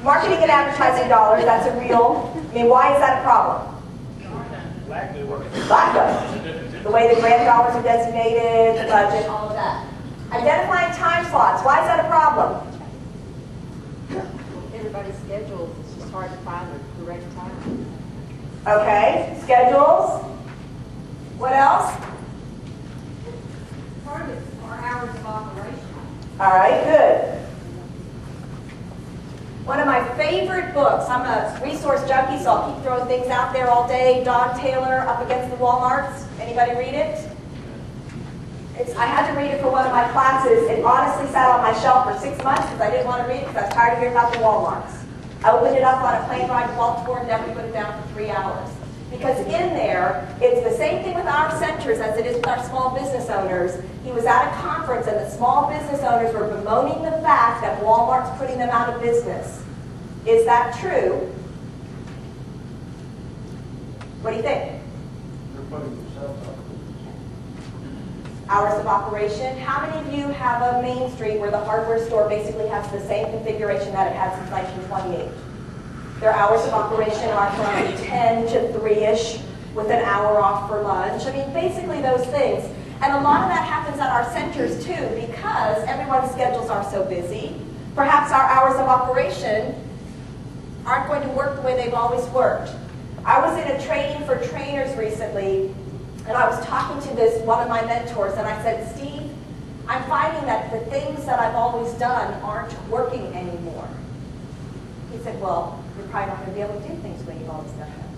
Marketing and advertising dollars, that's a real, I mean, why is that a problem? Lack of. The way the grant dollars are designated, the budget, all of that. Identifying time slots, why is that a problem? Everybody's schedule, it's just hard to find the correct time. Okay, schedules. What else? Part of it's our hours of operation. All right, good. One of my favorite books, I'm a resource junkie, so I'll keep throwing things out there all day. Don Taylor, Up Against the Walmarts. Anybody read it? I had to read it for one of my classes. It honestly sat on my shelf for 6 months because I didn't want to read it because I was tired of hearing about the Walmarts. I opened it up on a plane ride to Baltimore and never put it down for 3 hours. Because in there, it's the same thing with our centers as it is with our small business owners. He was at a conference and the small business owners were bemoaning the fact that Walmart's putting them out of business. Is that true? What do you think? They're putting themselves up. Hours of operation. How many of you have a Main Street where the hardware store basically has the same configuration that it had since 1928? Their hours of operation are from 10 to 3-ish with an hour off for lunch. I mean, basically those things. And a lot of that happens at our centers too because everyone's schedules are so busy. Perhaps our hours of operation aren't going to work the way they've always worked. I was in a training for trainers recently and I was talking to one of my mentors and I said, Steve, I'm finding that the things that I've always done aren't working anymore. He said, well, you're probably not going to be able to do things when you've always done them.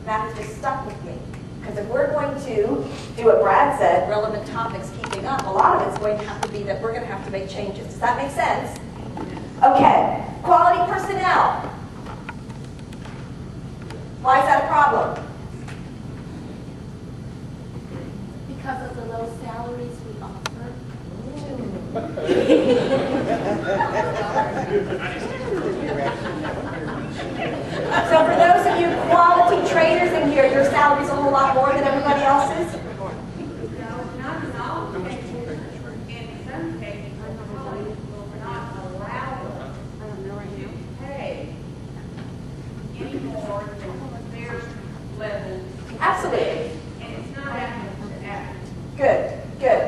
That has just stuck with me. Because if we're going to do what Brad said, relevant topics, keeping up, a lot of it's going to have to be that we're going to have to make changes. Does that make sense? Okay, quality personnel. Why is that a problem? Because of the low salaries we offer. So for those of you quality trainers in here, your salary's a whole lot more than everybody else's? No, not in all cases. In some cases, we're not allowed to pay any more than their level. Absolutely. And it's not apples to apples. Good, good.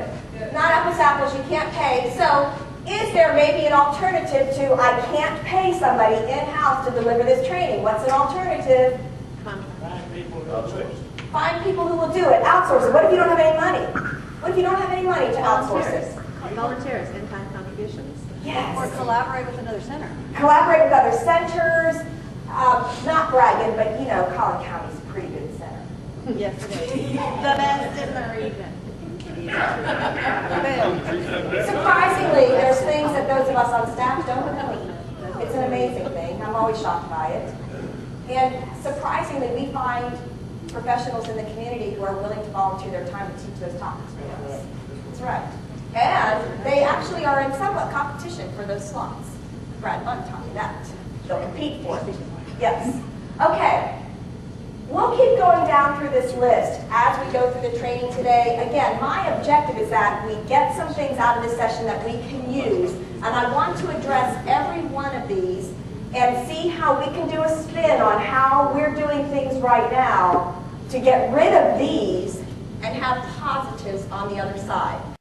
Not apples to apples, you can't pay. So is there maybe an alternative to I can't pay somebody in-house to deliver this training? What's an alternative? Find people who will do it. Outsource it. What if you don't have any money? What if you don't have any money to outsource it? Volunteers, in-kind contributions. Yes. Or collaborate with another center. Collaborate with other centers. Not bragging, but you know, Collin County's a pretty good center. Yes, it is. The best in the region. Surprisingly, there's things that those of us on staff don't know. It's an amazing thing. I'm always shocked by it. And surprisingly, we find professionals in the community who are willing to volunteer their time to teach those topics for us. That's right. And they actually are in somewhat competition for those slots. Brad Munn taught me that. They'll compete for it. Yes. Okay. We'll keep going down through this list as we go through the training today. Again, my objective is that we get some things out of this session that we can use, and I want to address every one of these and see how we can do a spin on how we're doing things right now to get rid of these and have positives on the other side.